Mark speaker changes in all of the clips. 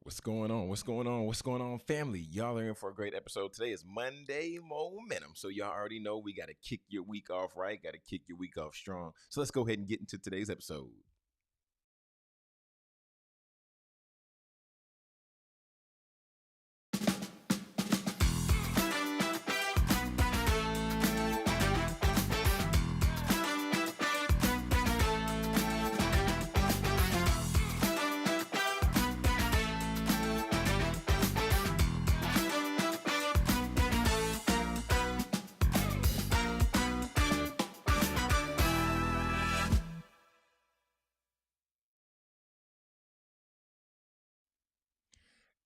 Speaker 1: What's going on? What's going on? What's going on, family? Y'all are in for a great episode. Today is Monday Momentum. So, y'all already know we got to kick your week off right. Got to kick your week off strong. So, let's go ahead and get into today's episode.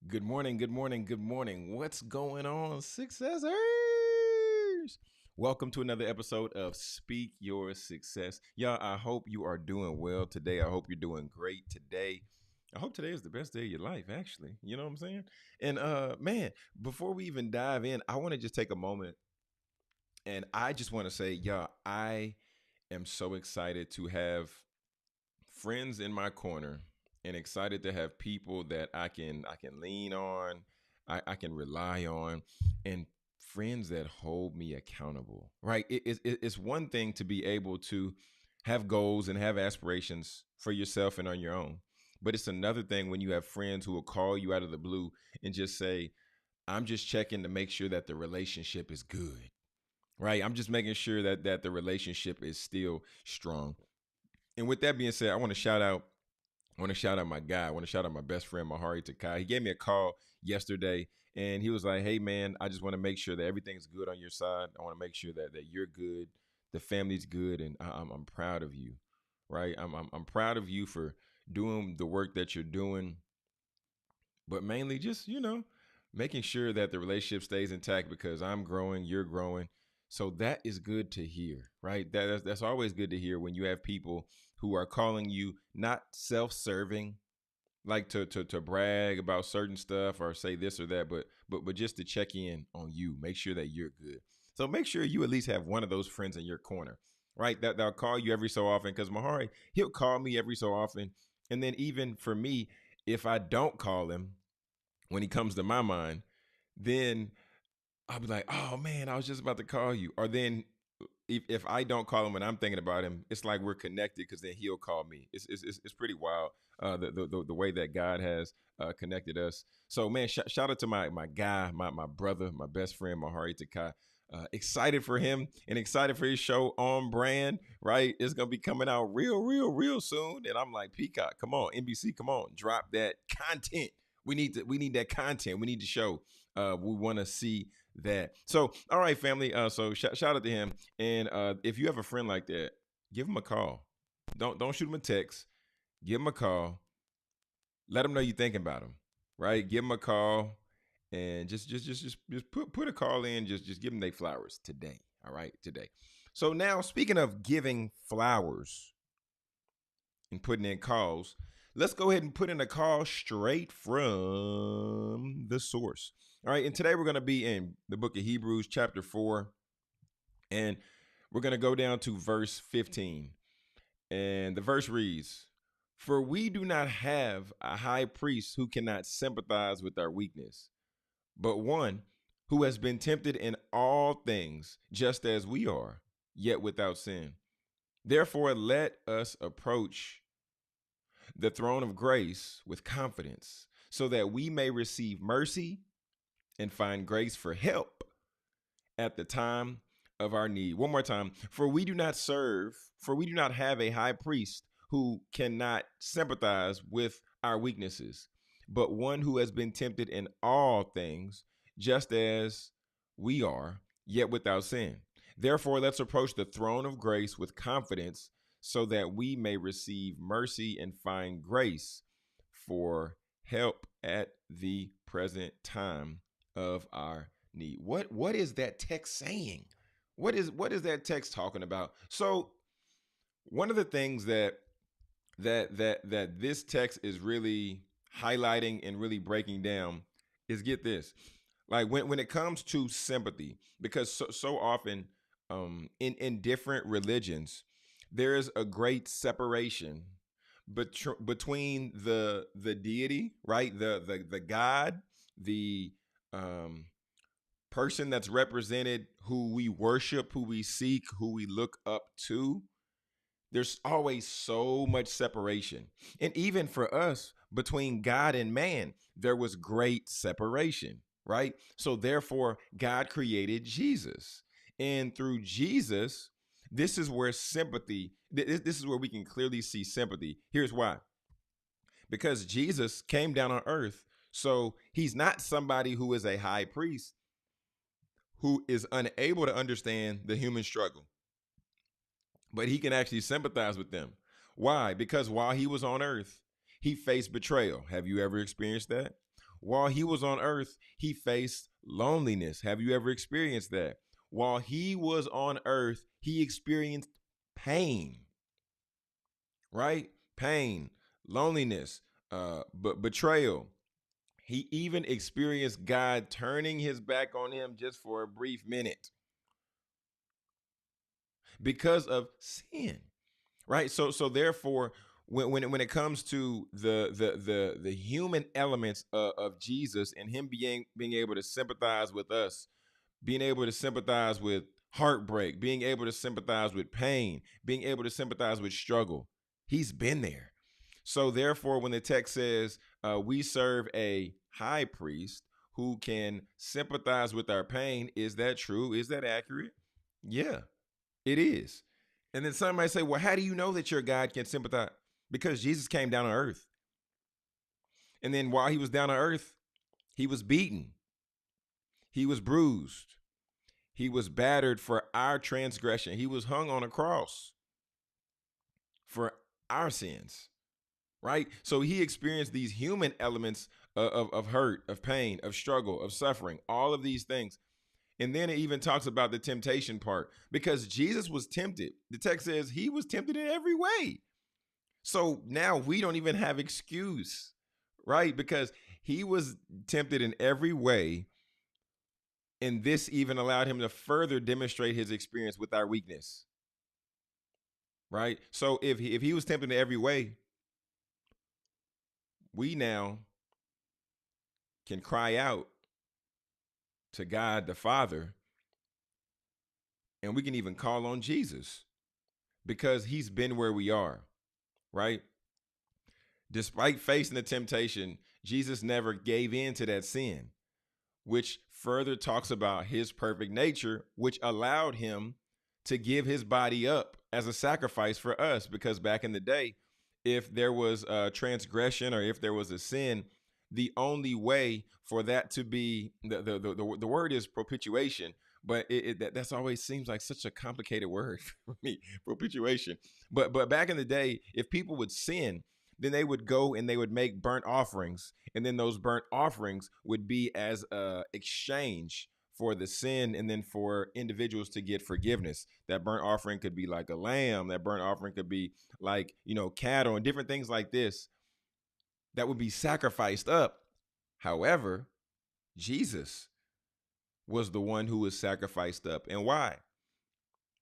Speaker 1: Good morning, good morning, good morning. What's going on, successors? Welcome to another episode of Speak Your Success. Y'all, I hope you are doing well today. I hope you're doing great today. I hope today is the best day of your life, actually. You know what I'm saying? And man, before we even dive in, I want to just take a moment and I just want to say, y'all, I am so excited to have friends in my corner and excited to have people that I can lean on, I can rely on, and friends that hold me accountable. Right? It's one thing to be able to have goals and have aspirations for yourself and on your own, but it's another thing when you have friends who will call you out of the blue and just say, "I'm just checking to make sure that the relationship is good." Right? I'm just making sure that the relationship is still strong. And with that being said, I want to shout out my guy. I want to shout out my best friend, Mahari Takai. He gave me a call yesterday and he was like, "Hey man, I just want to make sure that everything's good on your side. I want to make sure that you're good, the family's good, and I'm proud of you." Right? I'm proud of you for doing the work that you're doing, but mainly just, making sure that the relationship stays intact because I'm growing, you're growing. So that is good to hear, right? That's always good to hear when you have people who are calling you not self-serving, like to brag about certain stuff or say this or that, but just to check in on you, make sure that you're good. So make sure you at least have one of those friends in your corner, right? That'll call you every so often. Because Mahari, he'll call me every so often, and then even for me, if I don't call him when he comes to my mind, then I'll be like, "Oh man, I was just about to call you." Or then if I don't call him when I'm thinking about him, it's like we're connected because then he'll call me. It's pretty wild, the way that God has connected us. So man, shout out to my guy, my brother, my best friend, Mahari Takai. Excited for him and excited for his show On Brand, right? It's gonna be coming out real soon. And I'm like, Peacock, come on, NBC, come on, drop that content. We need that content. We need to show. We want to see that. So, all right, family. So shout out to him. And if you have a friend like that, give him a call. Don't shoot him a text. Give him a call. Let him know you're thinking about him. Right? Give him a call and just put a call in. Just give them their flowers today. All right, today. So now, speaking of giving flowers and putting in calls, let's go ahead and put in a call straight from the source. All right, and today we're going to be in the book of Hebrews, chapter 4, and we're going to go down to verse 15. And the verse reads, "For we do not have a high priest who cannot sympathize with our weakness, but one who has been tempted in all things, just as we are, yet without sin. Therefore, let us approach the throne of grace with confidence, so that we may receive mercy and find grace for help at the time of our need." One more time. For we do not have a high priest who cannot sympathize with our weaknesses, but one who has been tempted in all things, just as we are, yet without sin. Therefore, let's approach the throne of grace with confidence, so that we may receive mercy and find grace for help at the present time of our need. What is that text saying? What is that text talking about? So one of the things that this text is really highlighting and really breaking down is, get this, like when it comes to sympathy, because so often in different religions there is a great separation between the deity, right? The God, the um person that's represented, who we worship, who we seek, who we look up to. There's always so much separation. And even for us, between God and man, there was great separation, right? So therefore, God created Jesus. And through Jesus, this is where sympathy, this is where we can clearly see sympathy. Here's why. Because Jesus came down on earth. So he's not somebody who is a high priest who is unable to understand the human struggle, but he can actually sympathize with them. Why? Because while he was on earth, he faced betrayal. Have you ever experienced that? While he was on earth, he faced loneliness. Have you ever experienced that? While he was on earth, he experienced pain, right? Pain, loneliness, but betrayal. He even experienced God turning his back on him just for a brief minute because of sin. Right. So therefore, when it comes to the human elements of Jesus and him being able to sympathize with us, being able to sympathize with heartbreak, being able to sympathize with pain, being able to sympathize with struggle, he's been there. So therefore, when the text says we serve a high priest who can sympathize with our pain, is that true? Is that accurate? Yeah, it is. And then somebody say, well, how do you know that your God can sympathize? Because Jesus came down on earth. And then while he was down on earth, he was beaten, he was bruised, he was battered for our transgression, he was hung on a cross for our sins, right? So he experienced these human elements of hurt, of pain, of struggle, of suffering, all of these things. And then it even talks about the temptation part because Jesus was tempted. The text says he was tempted in every way. So now we don't even have excuse, right? Because he was tempted in every way. And this even allowed him to further demonstrate his experience with our weakness, right? So if he was tempted in every way, we now can cry out to God the Father, and we can even call on Jesus because he's been where we are, right? Despite facing the temptation, Jesus never gave in to that sin, which further talks about his perfect nature, which allowed him to give his body up as a sacrifice for us. Because back in the day, if there was a transgression or if there was a sin, the only way for that to be the word is propitiation, but that's always seems like such a complicated word for me, propitiation. But back in the day, if people would sin, then they would go and they would make burnt offerings, and then those burnt offerings would be as a exchange for the sin and then for individuals to get forgiveness. That burnt offering could be like a lamb, that burnt offering could be like, cattle and different things like this that would be sacrificed up. However, Jesus was the one who was sacrificed up. And why?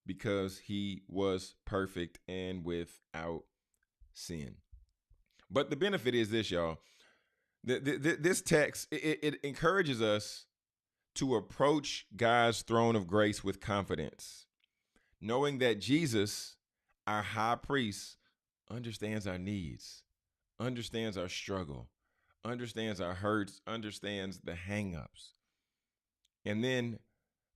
Speaker 1: Because he was perfect and without sin. But the benefit is this, y'all. This text, it encourages us to approach God's throne of grace with confidence, knowing that Jesus, our high priest, understands our needs, understands our struggle, understands our hurts, understands the hangups. And then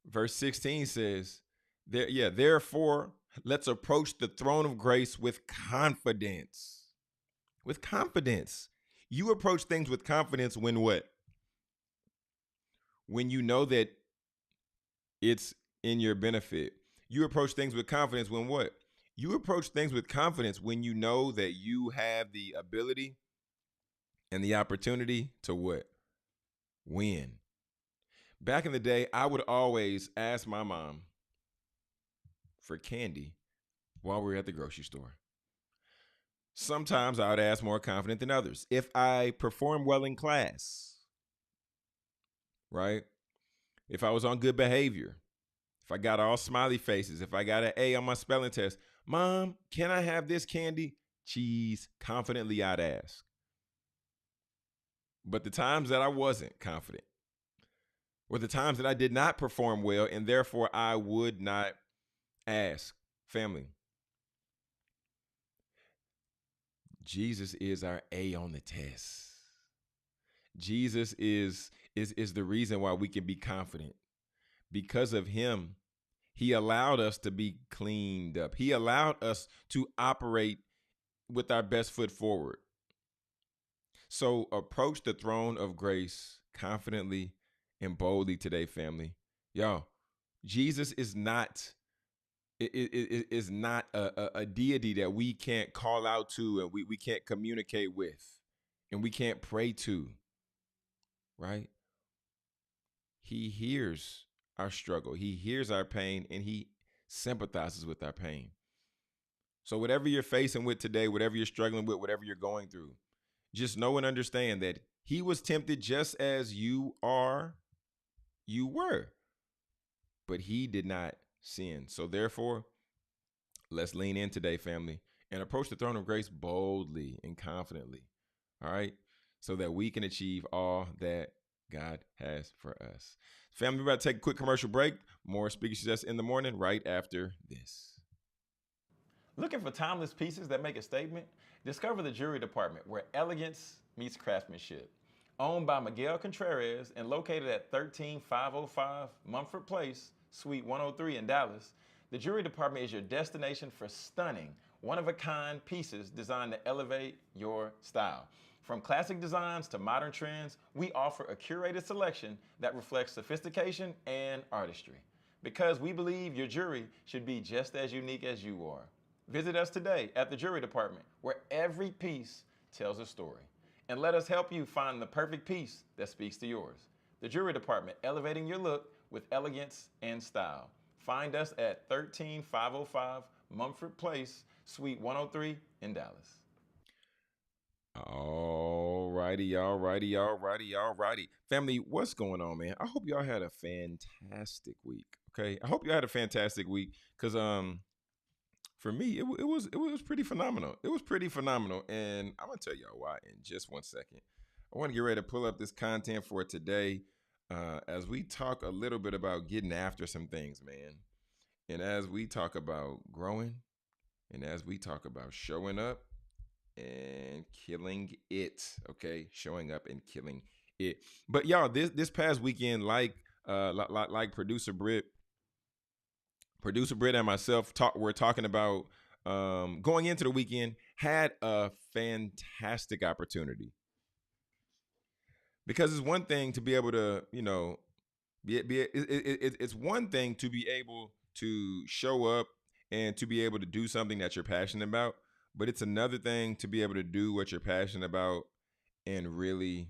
Speaker 1: verse 16 says, therefore, let's approach the throne of grace with confidence. With confidence. You approach things with confidence when what? When you know that it's in your benefit. You approach things with confidence when what? You approach things with confidence when you know that you have the ability and the opportunity to what? Win. Back in the day, I would always ask my mom for candy while we were at the grocery store. Sometimes I would ask more confident than others. If I performed well in class, right? If I was on good behavior, if I got all smiley faces, if I got an A on my spelling test, Mom, can I have this candy? cheese, confidently I'd ask. But the times that I wasn't confident were the times that I did not perform well, and therefore I would not ask. Family, Jesus is our A on the test. Jesus is the reason why we can be confident. Because of him, he allowed us to be cleaned up. He allowed us to operate with our best foot forward. So approach the throne of grace confidently and boldly today, family. Y'all, Jesus is not a deity that we can't call out to and we can't communicate with and we can't pray to, right? He hears our struggle. He hears our pain and he sympathizes with our pain. So whatever you're facing with today, whatever you're struggling with, whatever you're going through, just know and understand that he was tempted just as you were, but he did not sin. So therefore, let's lean in today, family, and approach the throne of grace boldly and confidently. All right. So that we can achieve all that God has for us. Family, we're about to take a quick commercial break. More Speaker Success in the Morning right after this. Looking for timeless pieces that make a statement? Discover the Jewelry Department, where elegance meets craftsmanship. Owned by Miguel Contreras and located at 13505 Mumford Place, Suite 103 in Dallas, the Jewelry Department is your destination for stunning, one-of-a-kind pieces designed to elevate your style. From classic designs to modern trends, we offer a curated selection that reflects sophistication and artistry. Because we believe your jewelry should be just as unique as you are. Visit us today at the Jewelry Department, where every piece tells a story. And let us help you find the perfect piece that speaks to yours. The Jewelry Department, elevating your look with elegance and style. Find us at 13505 Mumford Place, Suite 103 in Dallas. All righty. Family, what's going on, man? I hope y'all had a fantastic week. Okay. I hope y'all had a fantastic week because for me, it was pretty phenomenal. It was pretty phenomenal. And I'm gonna tell y'all why in just 1 second. I want to get ready to pull up this content for today. As we talk a little bit about getting after some things, man. And as we talk about growing, and as we talk about showing up and killing it, okay, showing up and killing it. But y'all, this past weekend, like producer Britt and myself we're talking about going into the weekend, had a fantastic opportunity. Because it's one thing to be able to, it's one thing to be able to show up and to be able to do something that you're passionate about, but it's another thing to be able to do what you're passionate about and really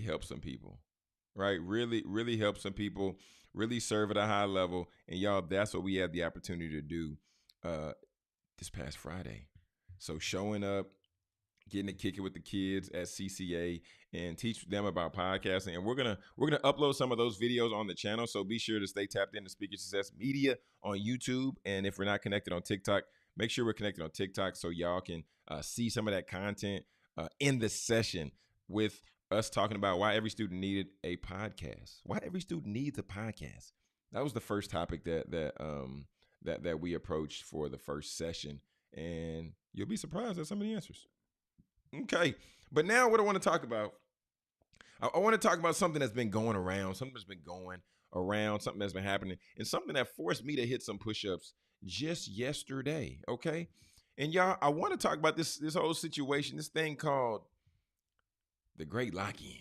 Speaker 1: help some people, right? Really help some people, really serve at a high level. And y'all, that's what we had the opportunity to do this past Friday. So showing up, getting to kick it with the kids at CCA and teach them about podcasting. And we're gonna upload some of those videos on the channel. So be sure to stay tapped into Speaker Success Media on YouTube. And if we're not connected on TikTok, make sure we're connected on TikTok so y'all can see some of that content in the session with us talking about why every student needed a podcast. Why every student needs a podcast. That was the first topic that we approached for the first session. And you'll be surprised at some of the answers. Okay, but now what I want to talk about, I want to talk about something that's been going around, something that's been happening, and something that forced me to hit some push-ups just yesterday, okay? And y'all, I want to talk about this whole situation, this thing called the Great Lock-In,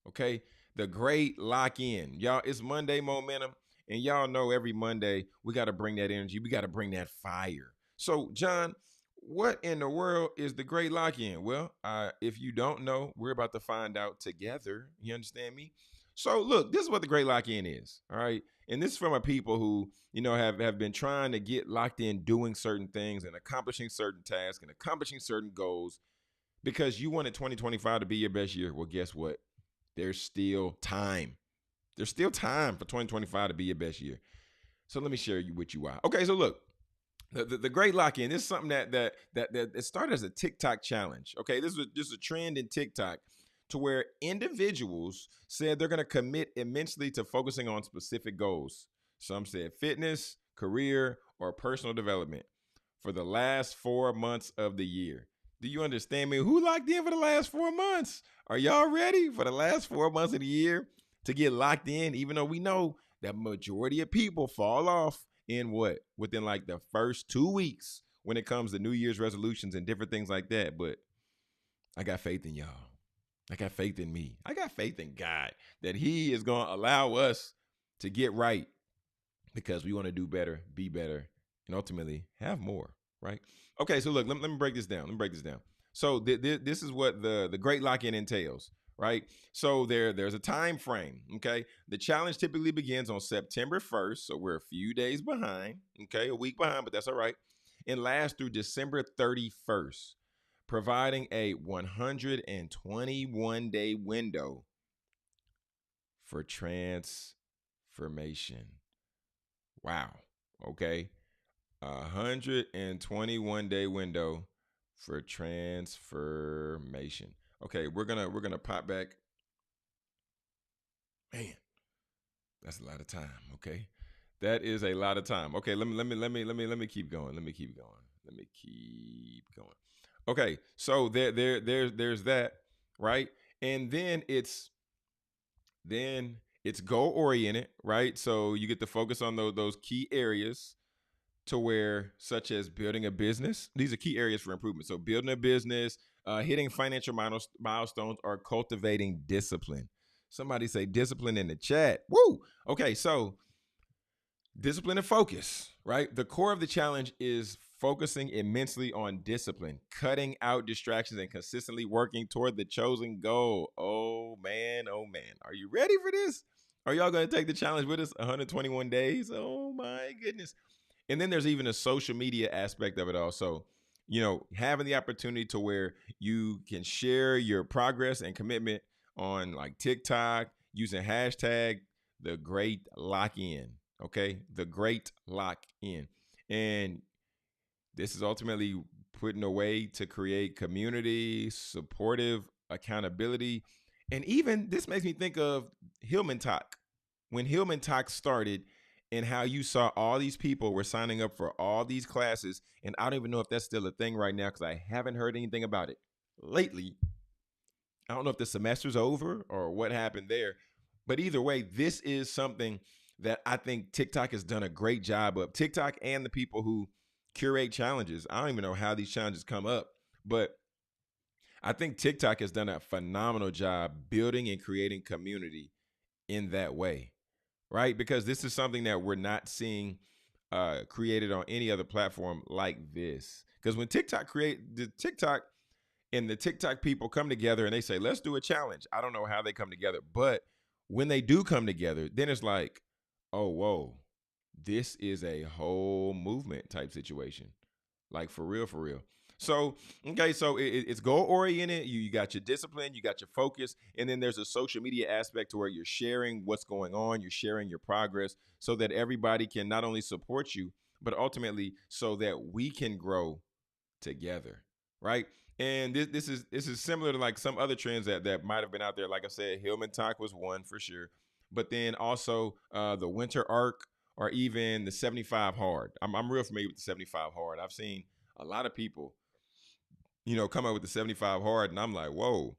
Speaker 1: okay? The Great Lock-In. Y'all, it's Monday momentum, and y'all know every Monday we got to bring that energy, we got to bring that fire. So, John, what in the world is the Great Lock-In? Well, if you don't know, we're about to find out together. You understand me? So look, this is what the Great Lock-In is, all right? And this is from a people who, have been trying to get locked in doing certain things and accomplishing certain tasks and accomplishing certain goals because you wanted 2025 to be your best year. Well, guess what? There's still time. There's still time for 2025 to be your best year. So let me share with you why. Okay, so look. The great lock-in. This is something that it started as a TikTok challenge. Okay, this was just a trend in TikTok to where individuals said they're going to commit immensely to focusing on specific goals. Some said fitness, career, or personal development for the last 4 months of the year. Do you understand me? Who locked in for the last 4 months? Are y'all ready for the last 4 months of the year to get locked in? Even though we know that majority of people fall off in what? Within like the first 2 weeks when it comes to New Year's resolutions and different things like that. But I got faith in y'all. I got faith in me. I got faith in God that He is going to allow us to get right because we want to do better, be better, and ultimately have more, right? Okay, so look, let me break this down. Let me break this down. So this is what the great lock-in entails, right? So there's a time frame, okay? The challenge typically begins on September 1st, so we're a few days behind, okay? A week behind, but that's all right. And lasts through December 31st, providing a 121-day window for transformation. Wow. Okay. 121-day window for transformation. Okay, we're gonna pop back. Man, that's a lot of time. Okay, that is a lot of time. Okay, let me keep going. Let me keep going. Let me keep going. Okay, so there's that, right? And then it's goal oriented, right? So you get to focus on those key areas to where, such as building a business. These are key areas for improvement. So building a business, hitting financial milestones, or cultivating discipline. Somebody say discipline in the chat. Woo! Okay, so discipline and focus, right? The core of the challenge is focusing immensely on discipline, cutting out distractions, and consistently working toward the chosen goal. Oh man, oh man. Are you ready for this? Are y'all going to take the challenge with us? 121 days? Oh my goodness. And then there's even a social media aspect of it also. Having the opportunity to where you can share your progress and commitment on like TikTok using hashtag the great lock in. Okay. The great lock in. And this is ultimately putting a way to create community, supportive accountability. And even this makes me think of Hillman Talk. When Hillman Talk started, and how you saw all these people were signing up for all these classes. And I don't even know if that's still a thing right now because I haven't heard anything about it lately. I don't know if the semester's over or what happened there. But either way, this is something that I think TikTok has done a great job of. TikTok and the people who curate challenges. I don't even know how these challenges come up, but I think TikTok has done a phenomenal job building and creating community in that way, right? Because this is something that we're not seeing created on any other platform like this. Because when TikTok create the TikTok and the TikTok people come together and they say, let's do a challenge. I don't know how they come together, but when they do come together, then it's like, oh, whoa, this is a whole movement type situation. Like for real, for real. So, okay, so it's goal oriented. You got your discipline, you got your focus, and then there's a social media aspect to where you're sharing what's going on, you're sharing your progress so that everybody can not only support you, but ultimately so that we can grow together, right? And this is similar to like some other trends that might have been out there. Like I said, Hillman Talk was one for sure, but then also the Winter Arc or even the 75 Hard. I'm real familiar with the 75 Hard. I've seen a lot of people, come up with the 75 Hard, and I'm like, whoa,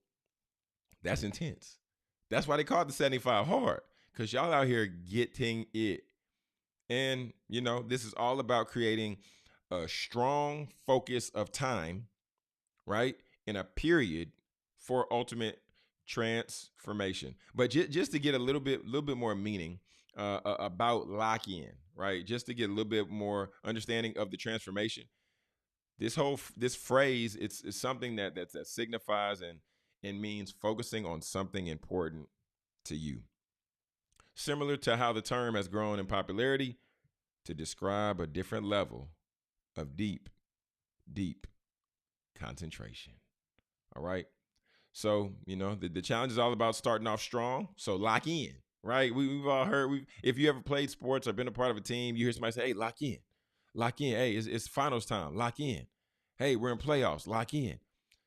Speaker 1: that's intense. That's why they call it the 75 Hard, because y'all out here getting it. And, this is all about creating a strong focus of time, right? In a period for ultimate transformation. But just to get a little bit more meaning about lock in, right? Just to get a little bit more understanding of the transformation. This phrase, it's something that signifies and means focusing on something important to you. Similar to how the term has grown in popularity to describe a different level of deep, deep concentration. All right. So, the challenge is all about starting off strong. So lock in, right? We've all heard, if you ever played sports or been a part of a team, you hear somebody say, hey, lock in. Lock in. Hey, it's finals time. Lock in. Hey, we're in playoffs. Lock in.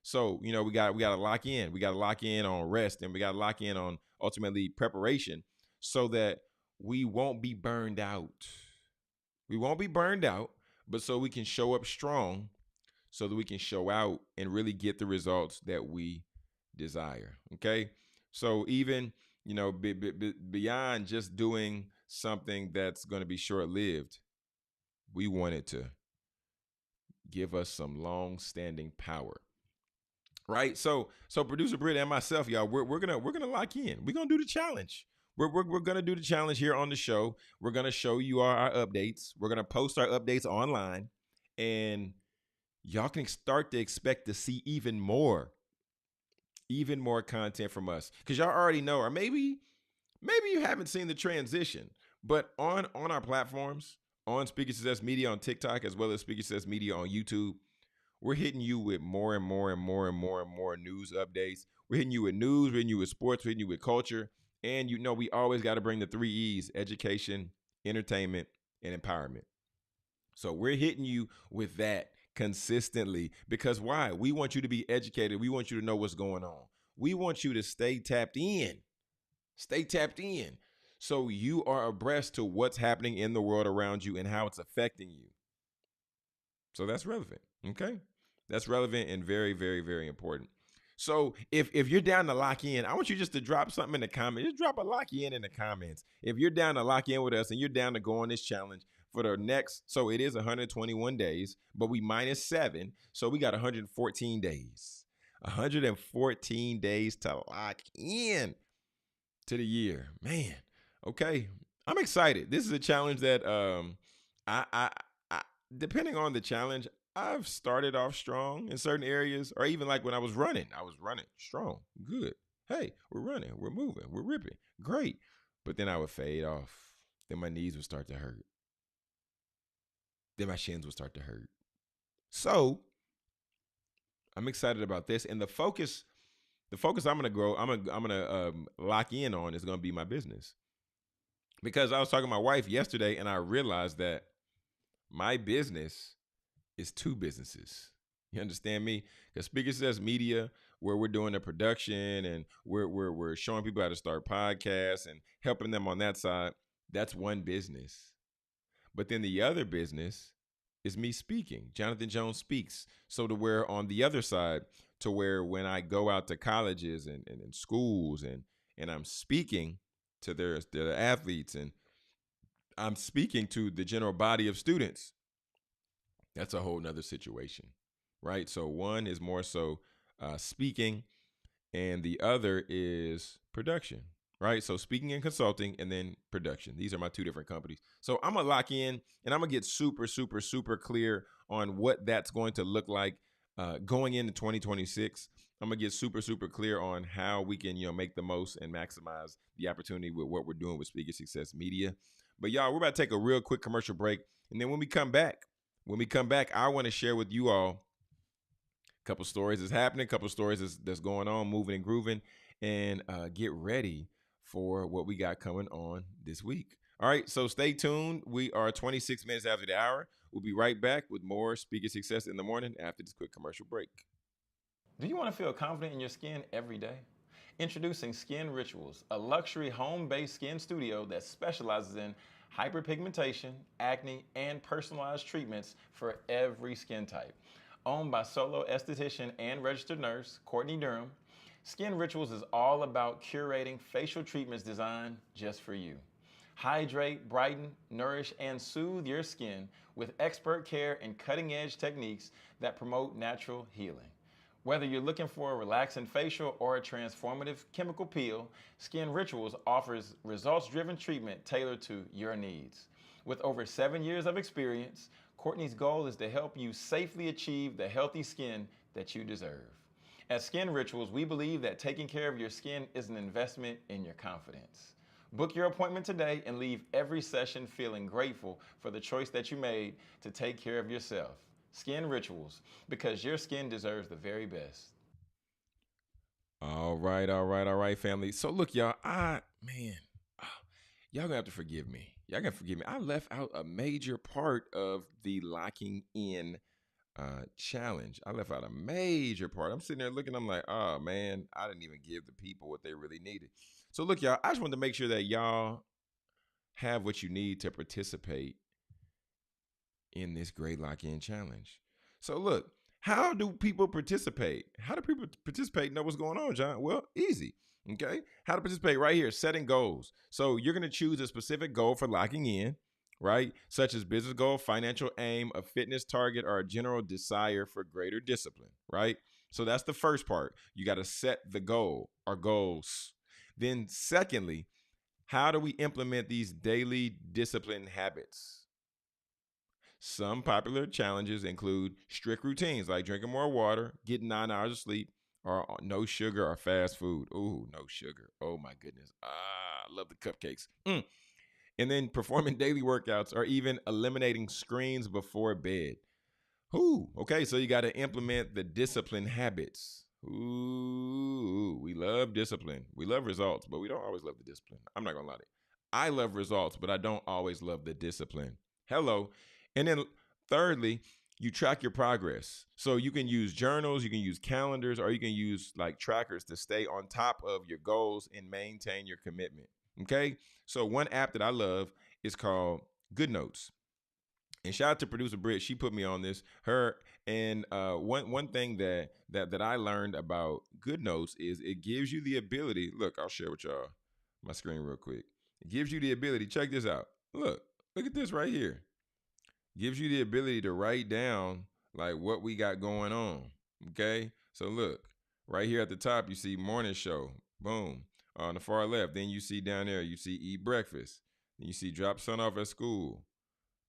Speaker 1: So, we got to lock in. We got to lock in on rest, and we got to lock in on ultimately preparation so that we won't be burned out. We won't be burned out, but so we can show up strong, so that we can show out and really get the results that we desire. Okay. So even, beyond just doing something that's going to be short lived, we want it to give us some long standing power. Right. So producer Britt and myself, y'all, we're gonna lock in. We're gonna do the challenge. We're gonna do the challenge here on the show. We're gonna show you our updates. We're gonna post our updates online, and y'all can start to expect to see even more content from us, because y'all already know, or maybe you haven't seen the transition, but on our platforms, on Speaker Success Media on TikTok, as well as Speaker Success Media on YouTube, we're hitting you with more and more and more and more and more news updates. We're hitting you with news, we're hitting you with sports, we're hitting you with culture. And we always got to bring the 3 E's: education, entertainment, and empowerment. So we're hitting you with that consistently, because why? We want you to be educated. We want you to know what's going on. We want you to stay tapped in. Stay tapped in. So you are abreast to what's happening in the world around you and how it's affecting you. So that's relevant. Okay. That's relevant and very, very, very important. So if you're down to lock in, I want you just to drop something in the comments. Just drop a lock in the comments. If you're down to lock in with us and you're down to go on this challenge for the next, so it is 121 days, but we -7. So we got 114 days. 114 days to lock in to the year. Man, okay. I'm excited. This is a challenge that I depending on the challenge, I've started off strong in certain areas, or even like when I was running strong, good. Hey, we're running, we're moving, we're ripping, great. But then I would fade off. Then my knees would start to hurt. Then my shins would start to hurt. So I'm excited about this, and the focus I'm gonna grow, I'm gonna lock in on is gonna be my business, because I was talking to my wife yesterday, and I realized that my business is two businesses. You understand me? Because Speaker Says Media, where we're doing the production and we're showing people how to start podcasts and helping them on that side, that's one business. But then the other business is me speaking. Jonathan Jones Speaks. So to where on the other side, to where when I go out to colleges and schools and I'm speaking to their athletes, and I'm speaking to the general body of students, that's a whole nother situation, right? So one is more so speaking, and the other is production, right? So speaking and consulting, and then production. These are my two different companies. So I'm gonna lock in, and I'm gonna get super, super, super clear on what that's going to look like going into 2026. I'm gonna get super, super clear on how we can, make the most and maximize the opportunity with what we're doing with Speaker Success Media. But y'all, we're about to take a real quick commercial break, and then when we come back, I want to share with you all a couple stories that's happening, a couple stories that's going on, moving and grooving, and get ready for what we got coming on this week. All right, so stay tuned. We are 26 minutes after the hour. We'll be right back with more Speaker Success in the Morning after this quick commercial break. Do you want to feel confident in your skin every day? Introducing Skin Rituals, a luxury home-based skin studio that specializes in hyperpigmentation, acne, and personalized treatments for every skin type. Owned by solo esthetician and registered nurse Courtney Durham, Skin Rituals is all about curating facial treatments designed just for you. Hydrate, brighten, nourish, and soothe your skin with expert care and cutting-edge techniques that promote natural healing. Whether you're looking for a relaxing facial or a transformative chemical peel, Skin Rituals offers results-driven treatment tailored to your needs. With over 7 years of experience, Courtney's goal is to help you safely achieve the healthy skin that you deserve. At Skin Rituals, we believe that taking care of your skin is an investment in your confidence. Book your appointment today and leave every session feeling grateful for the choice that you made to take care of yourself. Skin Rituals, because your skin deserves the very best. All right, family. So look, y'all, man, y'all gonna have to forgive me. Y'all gonna forgive me. I left out a major part of the locking in challenge. I left out a major part. I'm sitting there looking, I'm like, oh man, I didn't even give the people what they really needed. So look, y'all, I just wanted to make sure that y'all have what you need to participate in this great lock-in challenge. So look, how do people participate? How do people participate and know what's going on, John? Well, easy. Okay. How to participate right here, setting goals. So you're going to choose a specific goal for locking in, right? Such as business goal, financial aim, a fitness target, or a general desire for greater discipline, right? So that's the first part. You got to set the goal or goals. Then secondly, how do we implement these daily discipline habits? Some popular challenges include strict routines like drinking more water, getting 9 hours of sleep, or no sugar or fast food. Ooh, no sugar. Oh my goodness. I love the cupcakes. And then performing daily workouts or even eliminating screens before bed. Ooh, okay, so you got to implement the discipline habits. Ooh, we love discipline. We love results, but we don't always love the discipline. I'm not gonna lie to you. I love results, but I don't always love the discipline. Hello. And then thirdly, you track your progress. So you can use journals, you can use calendars, or you can use like trackers to stay on top of your goals and maintain your commitment. Okay. So one app that I love is called Good Notes. And shout out to producer Britt. She put me on this. Her and one thing that I learned about Good Notes is it gives you the ability. Look, I'll share with y'all my screen real quick. It gives you the ability. Check this out. Look at this right here. Gives you the ability to write down like what we got going on. Okay, so look right here at the top. You see morning show. Boom. On the far left, then you see down there. You see eat breakfast. Then you see drop son off at school.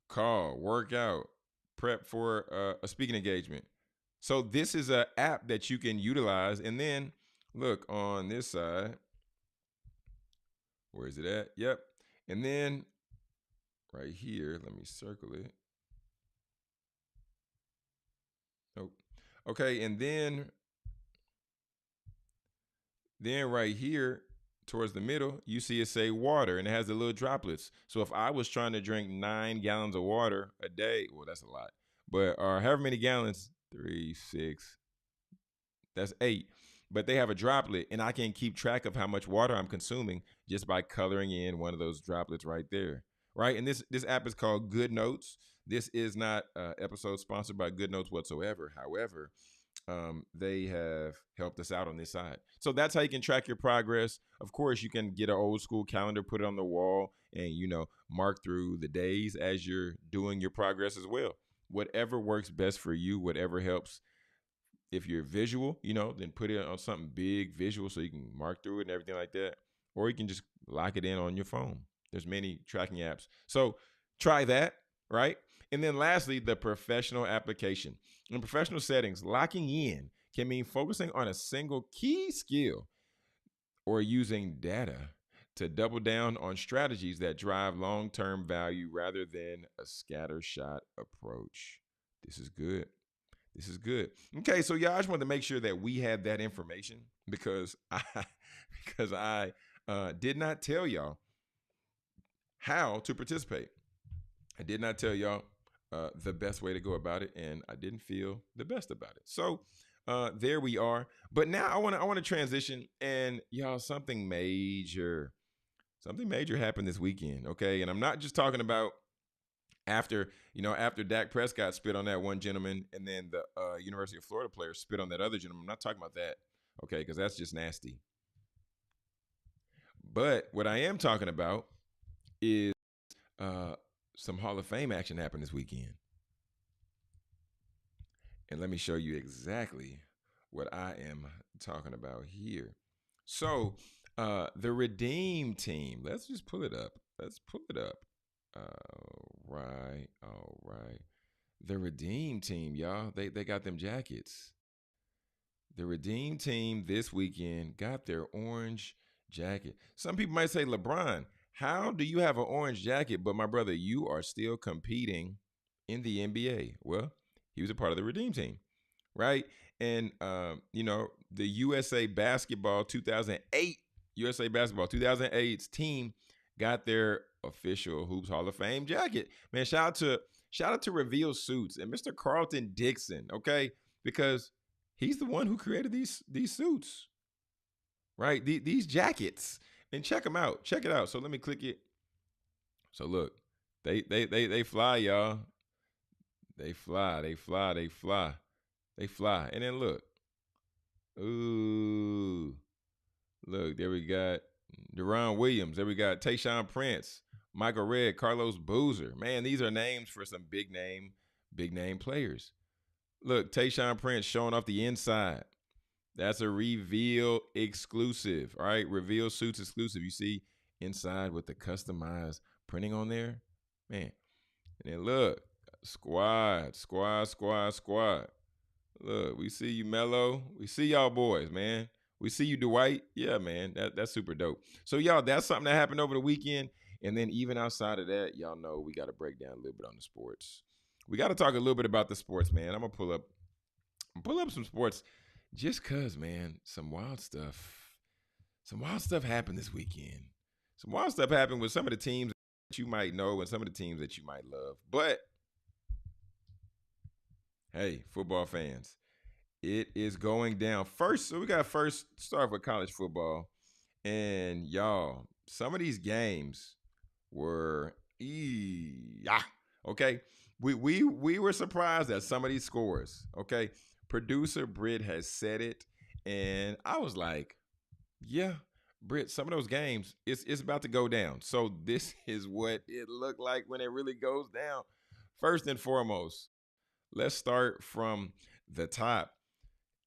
Speaker 1: Call, work out, prep for a speaking engagement. So this is an app that you can utilize. And then look on this side. Where is it at? Yep. And then right here, let me circle it. Nope. Okay, and then right here towards the middle, you see it say water and it has the little droplets. So if I was trying to drink 9 gallons of water a day, well, that's a lot. But however many gallons, 3, 6, that's 8. But they have a droplet, and I can keep track of how much water I'm consuming just by coloring in one of those droplets right there. Right. And this app is called Good Notes. This is not an episode sponsored by Good Notes whatsoever. However, they have helped us out on this side. So that's how you can track your progress. Of course, you can get an old school calendar, put it on the wall, and, mark through the days as you're doing your progress as well. Whatever works best for you, whatever helps. If you're visual, then put it on something big visual so you can mark through it and everything like that. Or you can just lock it in on your phone. There's many tracking apps. So try that, right? And then lastly, the professional application. In professional settings, locking in can mean focusing on a single key skill or using data to double down on strategies that drive long-term value rather than a scattershot approach. This is good. This is good. Okay, so y'all, I just wanted to make sure that we had that information because I did not tell y'all how to participate. I did not tell y'all the best way to go about it, and I didn't feel the best about it. So there we are. But now I want to transition, and y'all, something major happened this weekend. Okay, and I'm not just talking about after Dak Prescott spit on that one gentleman, and then the University of Florida player spit on that other gentleman. I'm not talking about that, okay, because that's just nasty. But what I am talking about is some Hall of Fame action happened this weekend. And let me show you exactly what I am talking about here. So the Redeem team, let's just pull it up. All right. The Redeem team, y'all, they got them jackets. The Redeem team this weekend got their orange jacket. Some people might say, LeBron, how do you have an orange jacket? But my brother, you are still competing in the NBA. Well, he was a part of the Redeem team, right? And, the USA Basketball 2008's team got their official Hoops Hall of Fame jacket. Man, shout out to Reveal Suits and Mr. Carlton Dixon, okay? Because he's the one who created these suits, right? These jackets. And check them out. Check it out. So let me click it. So look, they fly, y'all. They fly, they fly, they fly, they fly. And then look, ooh, look, there we got Deron Williams. There we got Tayshaun Prince, Michael Redd, Carlos Boozer. Man, these are names for some big name players. Look, Tayshaun Prince showing off the inside. That's a Reveal exclusive. All right, Reveal Suits exclusive. You see inside with the customized printing on there. Man, and then look, squad. Look, we see you, Mello. We see y'all boys, man. We see you, Dwight. Yeah, man. That's super dope. So, y'all, that's something that happened over the weekend. And then even outside of that, y'all know we got to break down a little bit on the sports. We got to talk a little bit about the sports, man. I'm gonna pull up some sports just cause, man, some wild stuff happened this weekend. Some wild stuff happened with some of the teams that you might know and some of the teams that you might love. But hey, football fans, it is going down. First, so we got first start with college football. And y'all, some of these games were okay. We were surprised at some of these scores. Okay. Producer Britt has said it. And I was like, yeah, Britt, some of those games, it's about to go down. So this is what it looked like when it really goes down. First and foremost, let's start from the top.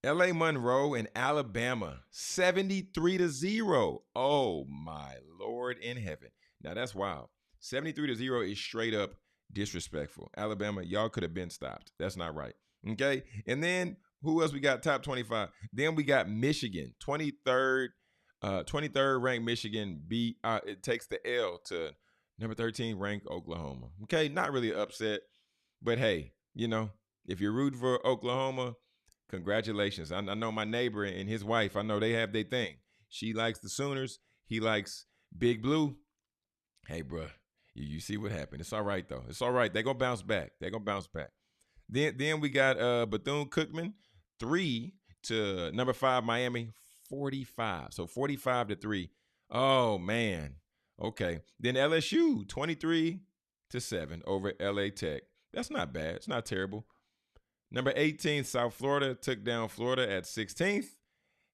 Speaker 1: LA Monroe and Alabama, 73-0. Oh my Lord in heaven. Now that's wild. 73-0 is straight up disrespectful. Alabama, y'all could have been stopped. That's not right. Okay. And then who else we got? Top 25. Then we got Michigan, 23rd ranked Michigan beat. It takes the L to number 13 ranked Oklahoma. Okay. Not really upset, but hey, if you're rooting for Oklahoma, congratulations. I know my neighbor and his wife, I know they have their thing. She likes the Sooners. He likes Big Blue. Hey, bro, you see what happened. It's all right, though. It's all right. They're going to bounce back. Then we got Bethune-Cookman, 3 to number 5, Miami, 45. So 45-3. Oh, man. Okay. Then LSU, 23-7 over LA Tech. That's not bad. It's not terrible. Number 18, South Florida took down Florida at 16th.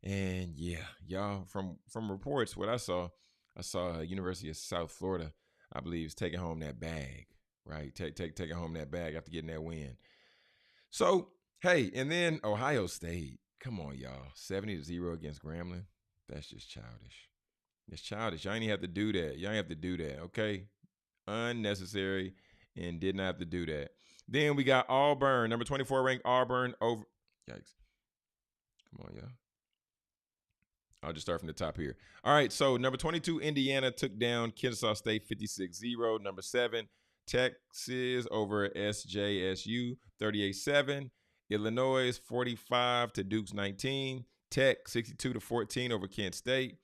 Speaker 1: And yeah, y'all, from reports, what I saw University of South Florida, I believe, is taking home that bag, right? Taking home that bag after getting that win. So, hey, and then Ohio State. Come on, y'all. 70-0 against Grambling. That's just childish. It's childish. Y'all ain't have to do that. Okay? Unnecessary and did not have to do that. Then we got Auburn, number 24 ranked Auburn over. Yikes. Come on, y'all. I'll just start from the top here. All right, so number 22, Indiana took down Kennesaw State 56-0. Number 7, Texas over SJSU 38-7. Illinois 45 to Duke's 19. Tech 62-14 over Kent State.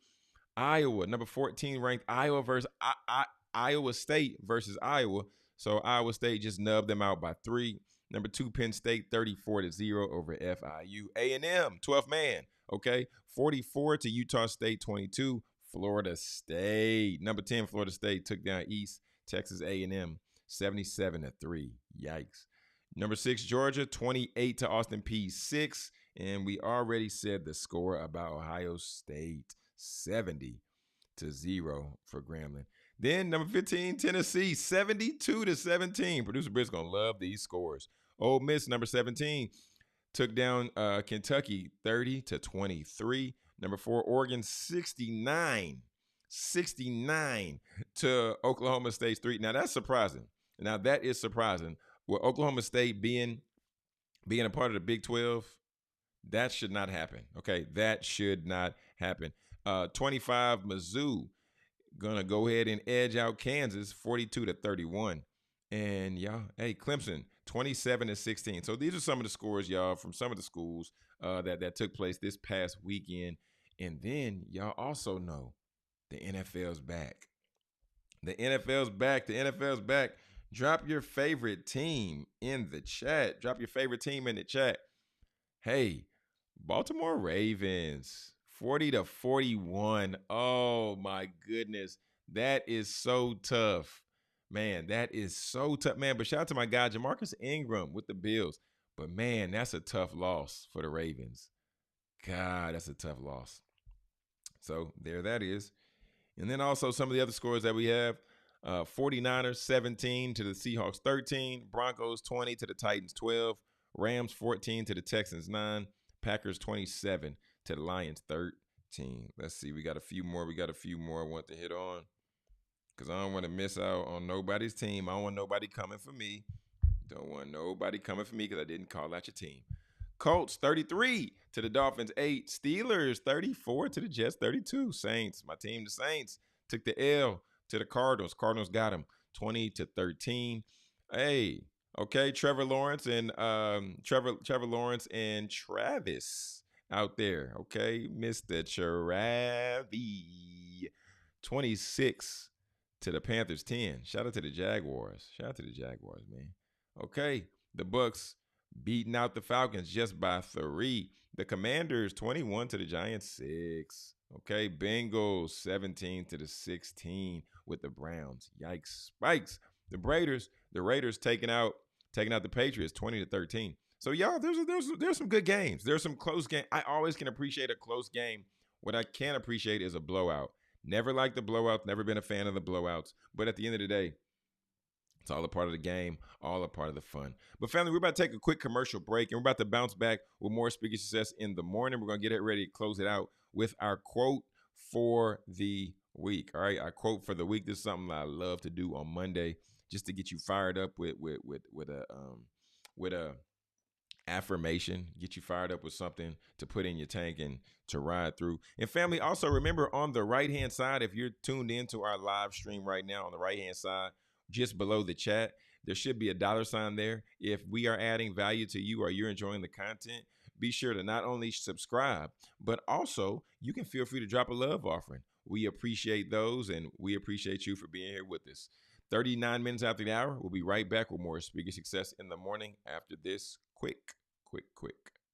Speaker 1: Iowa, number 14 ranked Iowa State versus Iowa. So Iowa State just nubbed them out by 3. Number 2, Penn State, 34-0 over FIU. A&M, 12th man, okay? 44 to Utah State, 22. Florida State, number 10, Florida State took down East Texas A&M, 77-3. Yikes. Number 6, Georgia, 28 to Austin Peay, 6. And we already said the score about Ohio State, 70-0 for Grambling. Then number 15, Tennessee, 72-17. Producer Britt's going to love these scores. Ole Miss, number 17, took down Kentucky 30-23. Number 4, Oregon, 69 to Oklahoma State's 3. Now, that's surprising. Now, that is surprising. With Oklahoma State being a part of the Big 12, that should not happen. Okay, that should not happen. 25, Mizzou, gonna go ahead and edge out Kansas 42-31. And y'all, hey, Clemson 27-16. So these are some of the scores, y'all, from some of the schools that took place this past weekend. And then y'all also know the NFL's back. The NFL's back. The NFL's back. Drop your favorite team in the chat. Drop your favorite team in the chat. Hey, Baltimore Ravens, 40-41. Oh my goodness. That is so tough. Man, that is so tough. Man, but shout out to my guy, Jamarcus Ingram with the Bills. But man, that's a tough loss for the Ravens. God, that's a tough loss. So there that is. And then also some of the other scores that we have. 49ers 17 to the Seahawks 13. Broncos 20 to the Titans 12. Rams 14 to the Texans 9. Packers 27 to the Lions 13. Let's see. We got a few more. I want to hit on. Because I don't want to miss out on nobody's team. I don't want nobody coming for me. Don't want nobody coming for me because I didn't call out your team. Colts 33 to the Dolphins 8. Steelers 34 to the Jets 32. Saints, my team, the Saints, took the L to the Cardinals. Cardinals got them 20-13. Hey, okay, Trevor Lawrence and Travis out there. Okay, Mr. Travis 26 to the Panthers 10. Shout out to the Jaguars. Man. Okay, the Bucks beating out the Falcons just by 3. The Commanders 21 to the Giants 6. Okay, Bengals 17 to the 16 with the Browns. Yikes, spikes. The Raiders taking out the Patriots 20-13. So y'all, there's some good games. There's some close games. I always can appreciate a close game. What I can't appreciate is a blowout. Never liked the blowouts. Never been a fan of the blowouts. But at the end of the day, it's all a part of the game, all a part of the fun. But family, we're about to take a quick commercial break, and we're about to bounce back with more Speaker Success in the morning. We're going to get it ready to close it out with our quote for the week. All right, our quote for the week. This is something I love to do on Monday, just to get you fired up with a affirmation, get you fired up with something to put in your tank and to ride through. And family, also remember on the right-hand side, if you're tuned into our live stream right now, on the right-hand side, just below the chat, there should be a $ there. If we are adding value to you or you're enjoying the content, be sure to not only subscribe, but also you can feel free to drop a love offering. We appreciate those, and we appreciate you for being here with us. 39 minutes after the hour, we'll be right back with more Speaker Success in the morning after this quick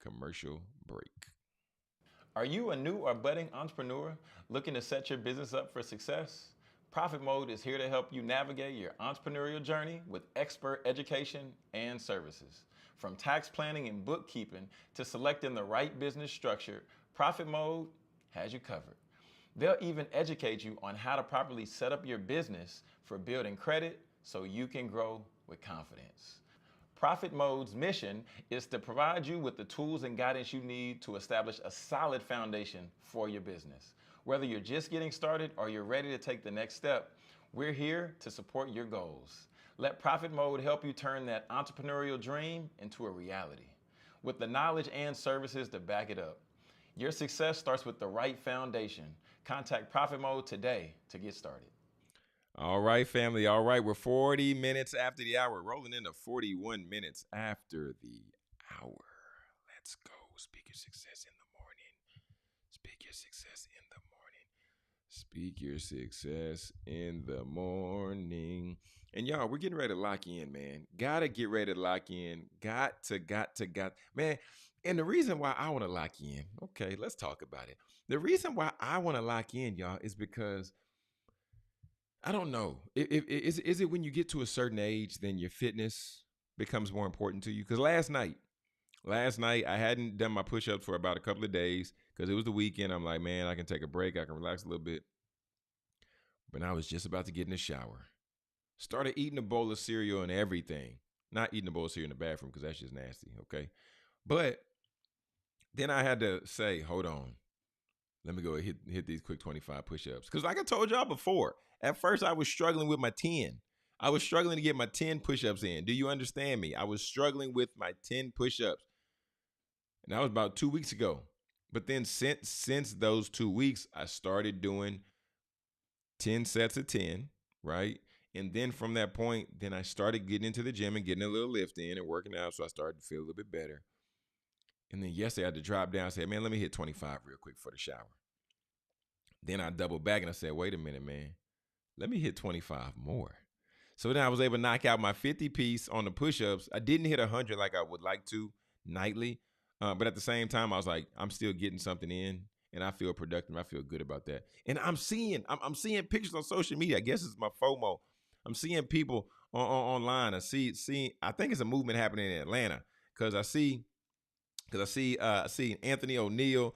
Speaker 1: commercial break. Are you a new or budding entrepreneur looking to set your business up for success? Profit Mode is here to help you navigate your entrepreneurial journey with expert education and services. From tax planning and bookkeeping to selecting the right business structure, Profit Mode has you covered. They'll even educate you on how to properly set up your business for building credit so you can grow with confidence. Profit Mode's mission is to provide you with the tools and guidance you need to establish a solid foundation for your business. Whether you're just getting started or you're ready to take the next step, we're here to support your goals. Let Profit Mode help you turn that entrepreneurial dream into a reality with the knowledge and services to back it up. Your success starts with the right foundation. Contact Profit Mode today to get started. All right, family. All right, we're 40 minutes after the hour, rolling into 41 minutes after the hour. Let's go. Speak your success in the morning. Speak your success in the morning. Speak your success in the morning. And y'all, we're getting ready to lock in, man. Gotta get ready to lock in. Got to. Man, and the reason why I want to lock in, okay, let's talk about it. The reason why I want to lock in, y'all, is because I don't know. Is it when you get to a certain age, then your fitness becomes more important to you? Because last night, I hadn't done my push-ups for about a couple of days because it was the weekend. I'm like, man, I can take a break. I can relax a little bit. But I was just about to get in the shower. Started eating a bowl of cereal and everything. Not eating a bowl of cereal in the bathroom because that's just nasty, okay? But then I had to say, hold on. Let me go hit these quick 25 push-ups. Because like I told y'all before, at first I was struggling with my 10. I was struggling to get my 10 push-ups in. Do you understand me? I was struggling with my 10 push-ups. And that was about 2 weeks ago. But then since those 2 weeks, I started doing 10 sets of 10, right? And then from that point, then I started getting into the gym and getting a little lift in and working out. So I started to feel a little bit better. And then yesterday I had to drop down and say, man, let me hit 25 real quick for the shower. Then I doubled back and I said, wait a minute, man. let me hit 25 more. So then I was able to knock out my 50 piece on the push-ups. I didn't hit 100 like I would like to nightly. But at the same time, I was like, I'm still getting something in, and I feel productive. I feel good about that. And I'm seeing pictures on social media. I guess it's my FOMO. I'm seeing people online. I think it's a movement happening in Atlanta because I see Anthony O'Neal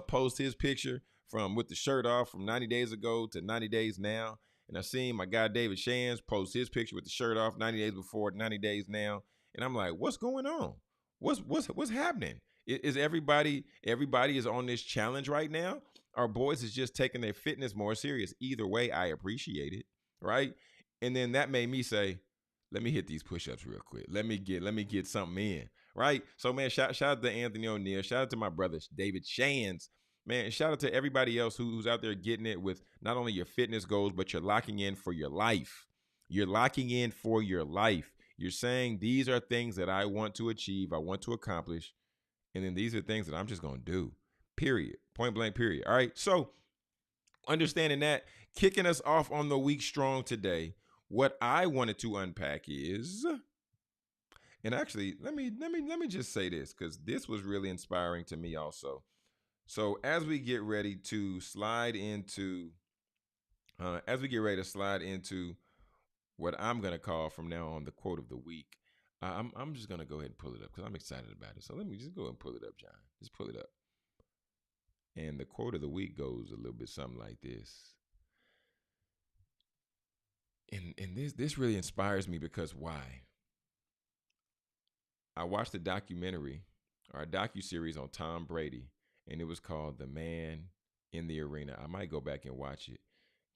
Speaker 1: post his picture from with the shirt off from 90 days ago to 90 days now. And I seen my guy David Shands post his picture with the shirt off 90 days before, 90 days now. And I'm like, what's going on? What's happening? Is everybody is on this challenge right now? Our boys is just taking their fitness more serious. Either way, I appreciate it, right? And then that made me say, let me hit these push-ups real quick. Let me get something in, right? So man, shout out to Anthony O'Neal. Shout out to my brother David Shands. Man, shout out to everybody else who's out there getting it with not only your fitness goals, but you're locking in for your life. You're locking in for your life. You're saying these are things that I want to achieve, I want to accomplish, and then these are things that I'm just gonna do. Period. Point blank. Period. All right. So understanding that, kicking us off on the week strong today. What I wanted to unpack is, and actually, let me just say this because this was really inspiring to me also. So as we get ready to slide into, what I'm gonna call from now on the quote of the week, I'm just gonna go ahead and pull it up because I'm excited about it. So let me just go ahead and pull it up, John. Just pull it up. And the quote of the week goes a little bit something like this. And this really inspires me because why? I watched a documentary or a docu-series on Tom Brady, and it was called The Man in the Arena. I might go back and watch it.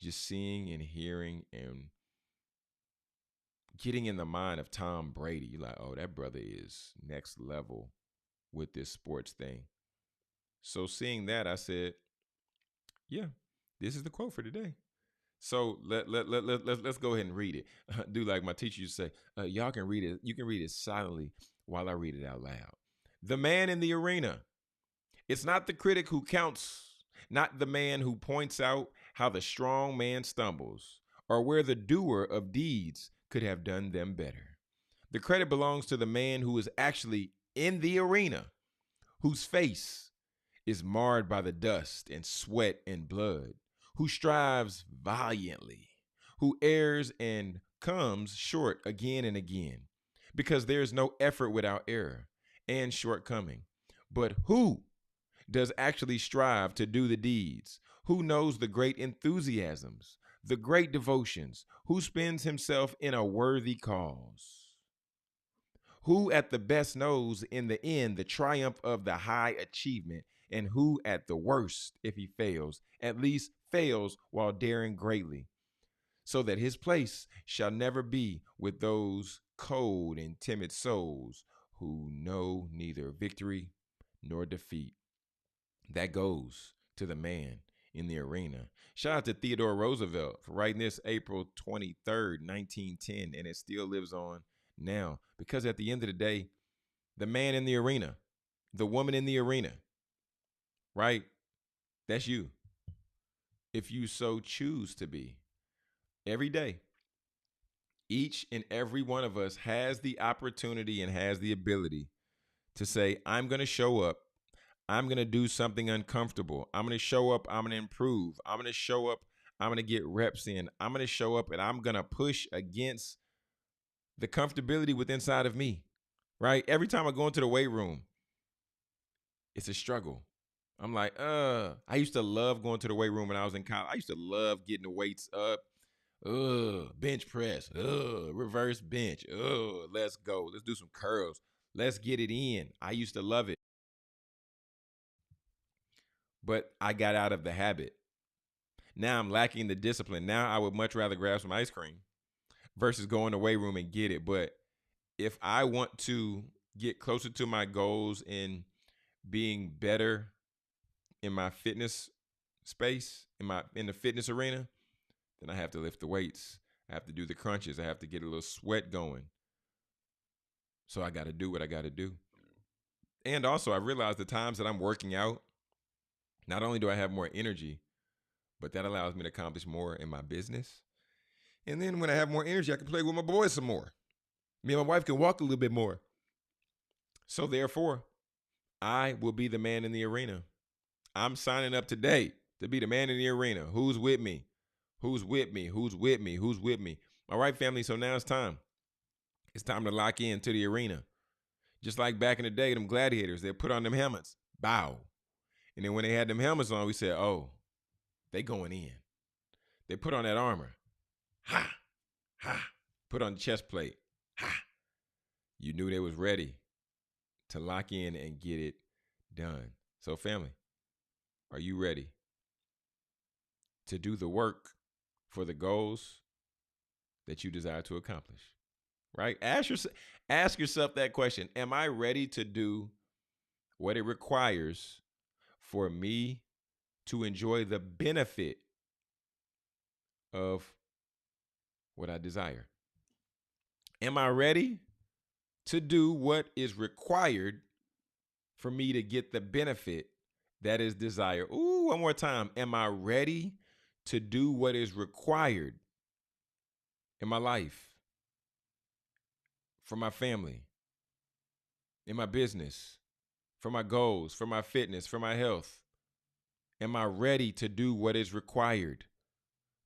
Speaker 1: Just seeing and hearing and getting in the mind of Tom Brady, you're like, oh, that brother is next level with this sports thing. So seeing that, I said, yeah, this is the quote for today. So let's go ahead and read it. Do like my teacher used to say, y'all can read it. You can read it silently while I read it out loud. The man in the arena. It's not the critic who counts, not the man who points out how the strong man stumbles or where the doer of deeds could have done them better. The credit belongs to the man who is actually in the arena, whose face is marred by the dust and sweat and blood, who strives valiantly, who errs and comes short again and again, because there is no effort without error and shortcoming. But who does actually strive to do the deeds? Who knows the great enthusiasms, the great devotions? Who spends himself in a worthy cause? Who at the best knows in the end the triumph of the high achievement, and who at the worst, if he fails, at least fails while daring greatly, so that his place shall never be with those cold and timid souls who know neither victory nor defeat. That goes to the man in the arena. Shout out to Theodore Roosevelt for writing this April 23rd, 1910, and it still lives on now. Because at the end of the day, the man in the arena, the woman in the arena, right? That's you. If you so choose to be. Every day, each and every one of us has the opportunity and has the ability to say, I'm going to show up. I'm going to do something uncomfortable. I'm going to show up. I'm going to improve. I'm going to show up. I'm going to get reps in. I'm going to show up and I'm going to push against the comfortability within inside of me, right? Every time I go into the weight room, it's a struggle. I'm like, I used to love going to the weight room when I was in college. I used to love getting the weights up. Bench press. Reverse bench. Let's go. Let's do some curls. Let's get it in. I used to love it. But I got out of the habit. Now I'm lacking the discipline. Now I would much rather grab some ice cream versus go in the weight room and get it. But if I want to get closer to my goals in being better in my fitness space, in the fitness arena, then I have to lift the weights. I have to do the crunches. I have to get a little sweat going. So I got to do what I got to do. And also, I realized the times that I'm working out, not only do I have more energy, but that allows me to accomplish more in my business. And then when I have more energy, I can play with my boys some more. Me and my wife can walk a little bit more. So therefore, I will be the man in the arena. I'm signing up today to be the man in the arena. Who's with me? Who's with me? Who's with me? Who's with me? All right, family. So now it's time. It's time to lock into the arena. Just like back in the day, them gladiators, they put on them helmets. Bow. And then when they had them helmets on, we said, oh, they going in. They put on that armor. Ha! Ha! Put on the chest plate. Ha! You knew they was ready to lock in and get it done. So family, are you ready to do the work for the goals that you desire to accomplish? Right? Ask yourself that question. Am I ready to do what it requires for me to enjoy the benefit of what I desire? Am I ready to do what is required for me to get the benefit that is desired? Ooh, one more time. Am I ready to do what is required in my life, for my family, in my business, for my goals, for my fitness, for my health? Am I ready to do what is required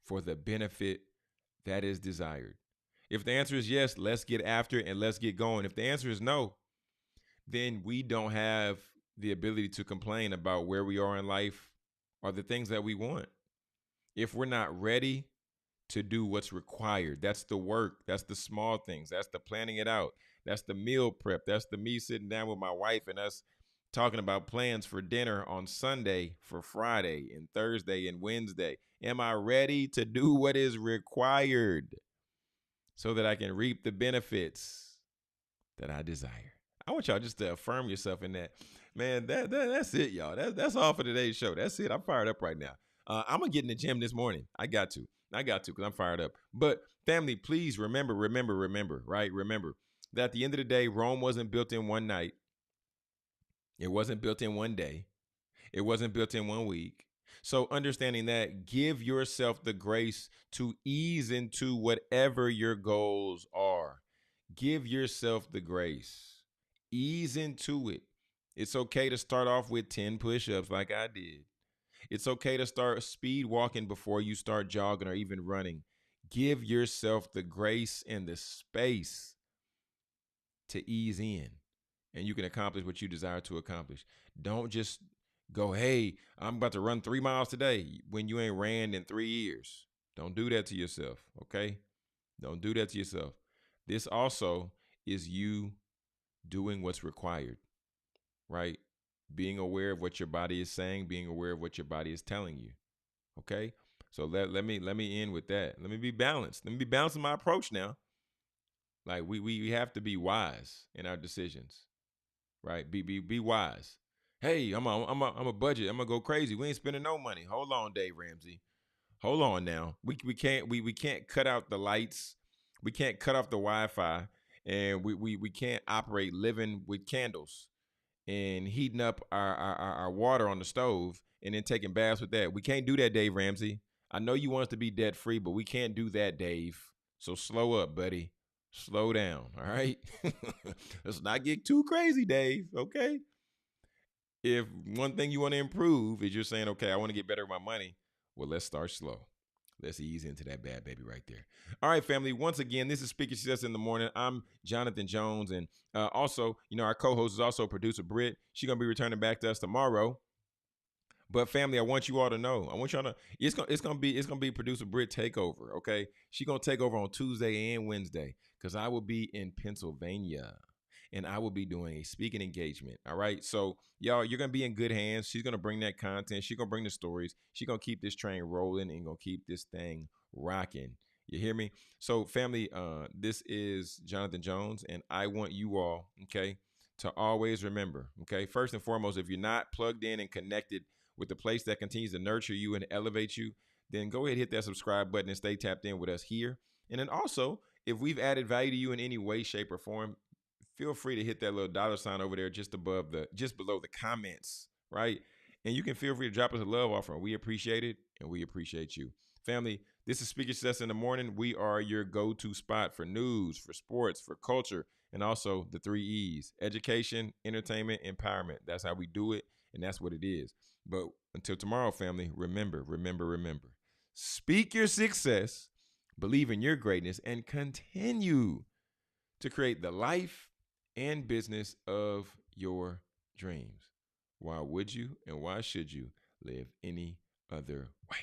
Speaker 1: for the benefit that is desired? If the answer is yes, let's get after it and let's get going. If the answer is no, then we don't have the ability to complain about where we are in life or the things that we want. If we're not ready to do what's required, that's the work, that's the small things, that's the planning it out, that's the meal prep, that's the me sitting down with my wife and us talking about plans for dinner on Sunday, for Friday and Thursday and Wednesday. Am I ready to do what is required so that I can reap the benefits that I desire? I want y'all just to affirm yourself in that. Man, that's it, y'all. That's all for today's show. That's it. I'm fired up right now. I'm gonna get in the gym this morning. I got to because I'm fired up. But family, please remember, right? Remember that at the end of the day, Rome wasn't built in one night. It wasn't built in one day. It wasn't built in 1 week. So understanding that, give yourself the grace to ease into whatever your goals are. Give yourself the grace. Ease into it. It's okay to start off with 10 push-ups like I did. It's okay to start speed walking before you start jogging or even running. Give yourself the grace and the space to ease in, and you can accomplish what you desire to accomplish. Don't just go, hey, I'm about to run 3 miles today when you ain't ran in 3 years. Don't do that to yourself, okay? Don't do that to yourself. This also is you doing what's required, right? Being aware of what your body is saying, being aware of what your body is telling you, okay? So let me end with that. Let me be balanced. Let me be balanced in my approach now. Like we have to be wise in our decisions, right? Be wise. Hey, I'm a budget. I'm gonna go crazy. We ain't spending no money. Hold on, Dave Ramsey. Hold on now. We can't cut out the lights. We can't cut off the Wi-Fi, and we can't operate living with candles and heating up our water on the stove and then taking baths with that. We can't do that, Dave Ramsey. I know you want us to be debt free, but we can't do that, Dave. So slow up, buddy. Slow down. All right. Let's not get too crazy, Dave. Okay. If one thing you want to improve is you're saying, okay, I want to get better with my money, well, let's start slow. Let's ease into that bad baby right there. All right, family. Once again, this is Speaking Success in the Morning. I'm Jonathan Jones. And also, our co-host is also producer Britt. She's going to be returning back to us tomorrow. But family, I want you all to know. I want y'all to. It's gonna be producer Britt takeover. Okay, she's gonna take over on Tuesday and Wednesday because I will be in Pennsylvania and I will be doing a speaking engagement. All right, so y'all, you're gonna be in good hands. She's gonna bring that content. She's gonna bring the stories. She's gonna keep this train rolling and gonna keep this thing rocking. You hear me? So family, this is Jonathan Jones, and I want you all, okay, to always remember, okay, first and foremost, if you're not plugged in and connected with the place that continues to nurture you and elevate you, then go ahead and hit that subscribe button and stay tapped in with us here. And then also, if we've added value to you in any way, shape, or form, feel free to hit that little $ over there just below the comments, right? And you can feel free to drop us a love offer. We appreciate it, and we appreciate you. Family, This is Speaker Success in the Morning. We are your go to spot for news, for sports, for culture, and also the three E's: education, entertainment, empowerment. That's how we do it, and that's what it is. But until tomorrow, family, remember, speak your success, believe in your greatness, and continue to create the life and business of your dreams. Why would you and why should you live any other way?